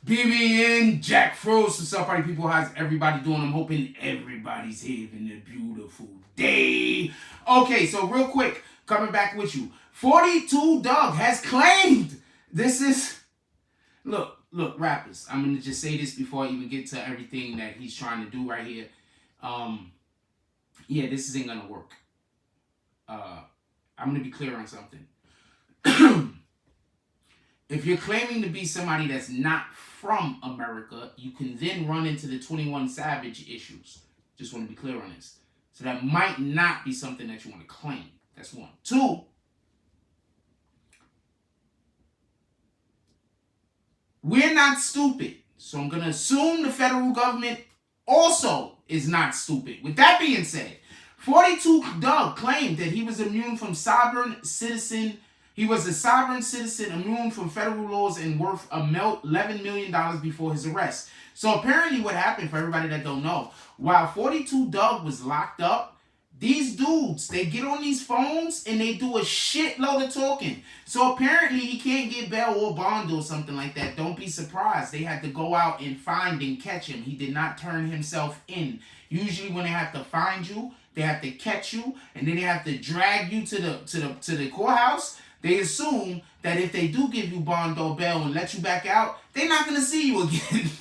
BBN, Jack Frost. What's up, party people? How's everybody doing? I'm hoping everybody's having a beautiful day. Okay, so real quick, coming back with you. 42 Dugg has claimed. This is... Look, rappers. I'm going to just say this before I even get to everything that he's trying to do right here. Yeah, this isn't going to work. I'm going to be clear on something. If you're claiming to be somebody that's not from America, you can then run into the 21 Savage issues. Just want to be clear on this. So that might not be something that you want to claim. That's one. Two, we're not stupid. So I'm going to assume the federal government also is not stupid. With that being said, 42 Dugg claimed that he was immune from sovereign citizen. He was a sovereign citizen immune from federal laws and worth $11 million before his arrest. So apparently what happened, for everybody that don't know, while 42 Dugg was locked up, these dudes, they get on these phones and they do a shitload of talking. So apparently he can't get bail or bond or something like that. Don't be surprised. They had to go out and find and catch him. He did not turn himself in. Usually when they have to find you, they have to catch you, and then they have to drag you to the courthouse. They assume that if they do give you bond or bail and let you back out, they're not going to see you again.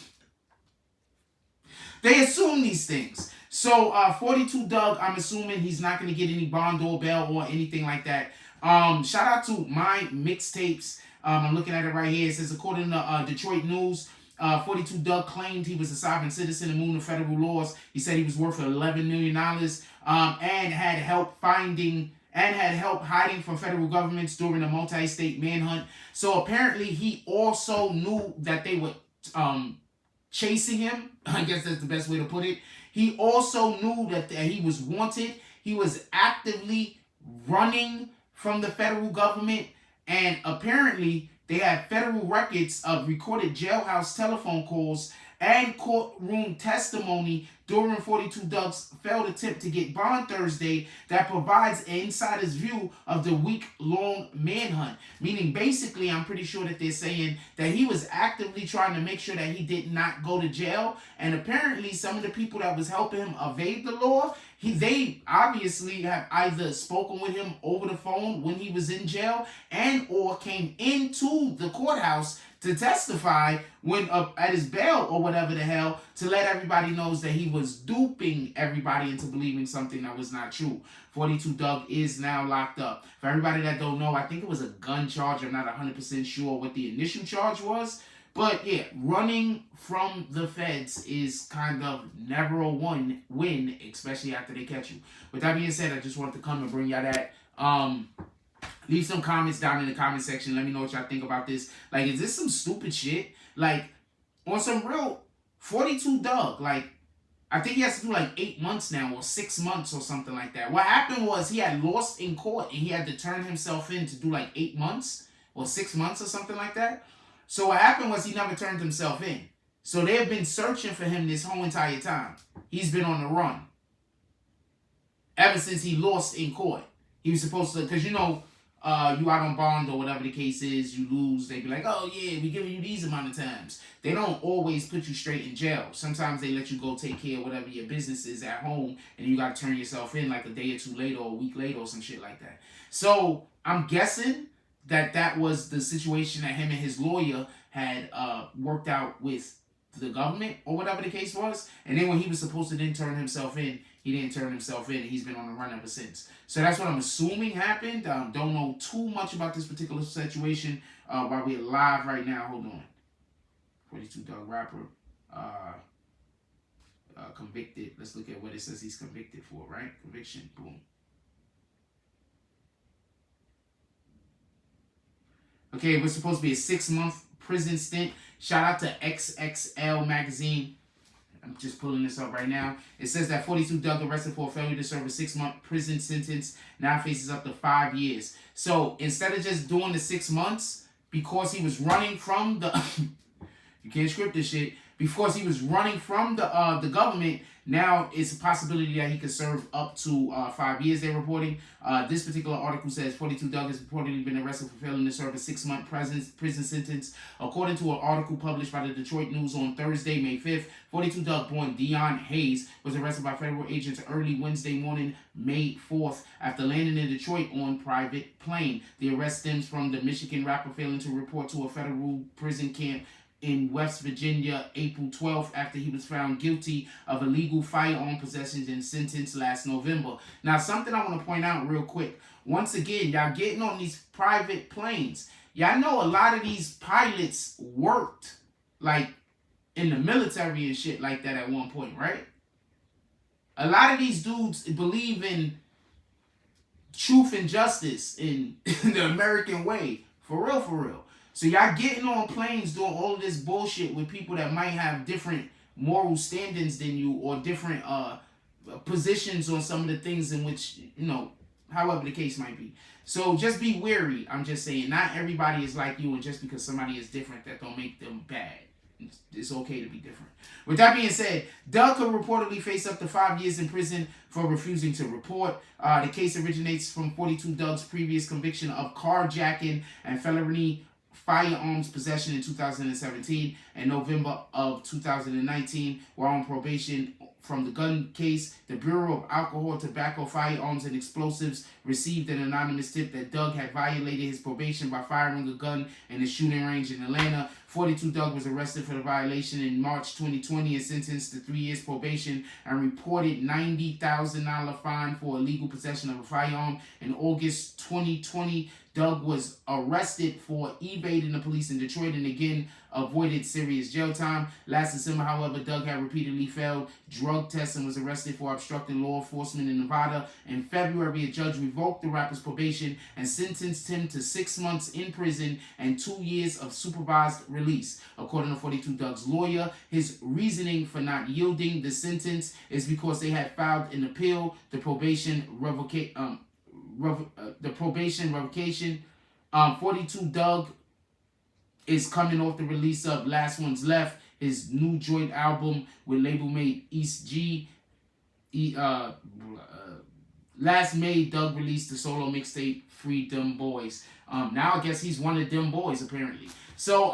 They assume these things. So 42 Dugg, I'm assuming he's not going to get any bond or bail or anything like that. Shout out to My Mixtapes. I'm looking at it right here. It says, according to Detroit News, 42 Dugg claimed he was a sovereign citizen immune to federal laws. He said he was worth $11 million and had help hiding from federal governments during a multi-state manhunt. So apparently he also knew that they were chasing him. I guess that's the best way to put it. He also knew that he was wanted. He was actively running from the federal government. And apparently they had federal records of recorded jailhouse telephone calls and courtroom testimony during 42 Dugg's failed attempt to get bond Thursday that provides an insider's view of the week-long manhunt. Meaning, basically, I'm pretty sure that they're saying that he was actively trying to make sure that he did not go to jail. And apparently, some of the people that was helping him evade the law, they obviously have either spoken with him over the phone when he was in jail and or came into the courthouse to testify when at his bail or whatever the hell, to let everybody knows that he was duping everybody into believing something that was not true. 42 Dugg is now locked up. For everybody that don't know, I think it was a gun charge. I'm not 100% sure what the initial charge was. But yeah, running from the feds is kind of never a win, especially after they catch you. With that being said, I just wanted to come and bring y'all that. Leave some comments down in the comment section. Let me know what y'all think about this. Like, is this some stupid shit? Like, on some real 42 Dugg, like, I think he has to do like 8 months now or 6 months or something like that. What happened was he had lost in court and he had to turn himself in to do like 8 months or 6 months or something like that. So what happened was he never turned himself in. So they have been searching for him this whole entire time. He's been on the run ever since he lost in court. He was supposed to, because you know, you out on bond or whatever the case is, you lose, they be like, oh yeah, we giving you these amount of times. They don't always put you straight in jail. Sometimes they let you go take care of whatever your business is at home, and you got to turn yourself in like a day or two later or a week later or some shit like that. So I'm guessing that was the situation that him and his lawyer had worked out with the government or whatever the case was. And then when he was supposed to then turn himself in, he didn't turn himself in, and he's been on the run ever since. So that's what I'm assuming happened. Don't know too much about this particular situation while we're live right now. Hold on. 42 Dugg rapper. Convicted. Let's look at what it says he's convicted for, right? Conviction. Boom. Okay, it was supposed to be a 6-month prison stint. Shout out to XXL Magazine. I'm just pulling this up right now. It says that 42 Dugg arrested for failure to serve a 6-month prison sentence now faces up to 5 years. So instead of just doing the 6 months, because he was running from the... you can't script this shit. because he was running from the government. Now it's a possibility that he could serve up to 5 years, they're reporting. This particular article says 42 Dugg has reportedly been arrested for failing to serve a 6-month prison sentence. According to an article published by the Detroit News on Thursday, May 5th, 42 Dugg born Dion Hayes was arrested by federal agents early Wednesday morning, May 4th, after landing in Detroit on private plane. The arrest stems from the Michigan rapper failing to report to a federal prison camp in West Virginia April 12th after he was found guilty of illegal firearm possessions and sentenced last November. Now, something I want to point out real quick. Once again, y'all getting on these private planes. Y'all know a lot of these pilots worked like in the military and shit like that at one point, right? A lot of these dudes believe in truth and justice in the American way. For real, for real. So y'all getting on planes doing all of this bullshit with people that might have different moral standings than you or different positions on some of the things in which, you know, however the case might be. So just be wary. I'm just saying, not everybody is like you, and just because somebody is different, that don't make them bad. It's okay to be different. With that being said, Dugg could reportedly face up to 5 years in prison for refusing to report. The case originates from 42 Dugg's previous conviction of carjacking and felony firearms possession in 2017 and November of 2019. While on probation from the gun case, the Bureau of Alcohol, Tobacco, Firearms, and Explosives received an anonymous tip that Dugg had violated his probation by firing a gun in a shooting range in Atlanta. 42 Dugg was arrested for the violation in March 2020 and sentenced to 3 years probation and reported $90,000 fine for illegal possession of a firearm. In August 2020, Dugg was arrested for evading the police in Detroit and again avoided serious jail time. Last December, however, Dugg had repeatedly failed drug tests and was arrested for obstructing law enforcement in Nevada. In February, a judge revoked the rapper's probation and sentenced him to 6 months in prison and 2 years of supervised release. According to 42 Dugg's lawyer, his reasoning for not yielding the sentence is because they had filed an appeal. The probation revocation. 42 Dugg is coming off the release of Last One's Left, his new joint album with label mate East G. Last May, Dugg released the solo mixtape Free Them Boys. Now I guess he's one of them boys apparently. So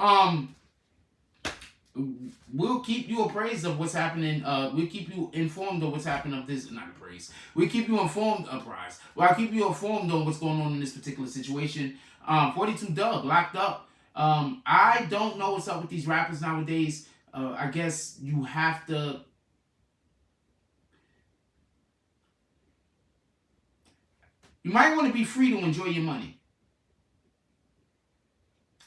we'll keep you appraised of what's happening. We'll keep you informed of what's happening of this. Not appraised. We'll keep you informed. Apprised. Well, I'll keep you informed on what's going on in this particular situation. 42 Dugg locked up. I don't know what's up with these rappers nowadays. I guess you have to. You might want to be free to enjoy your money.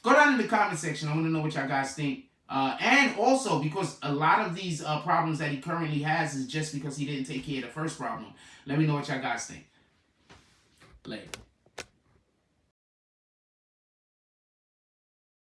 Go down in the comment section. I want to know what y'all guys think. And also, because a lot of these problems that he currently has is just because he didn't take care of the first problem. Let me know what y'all guys think. Later.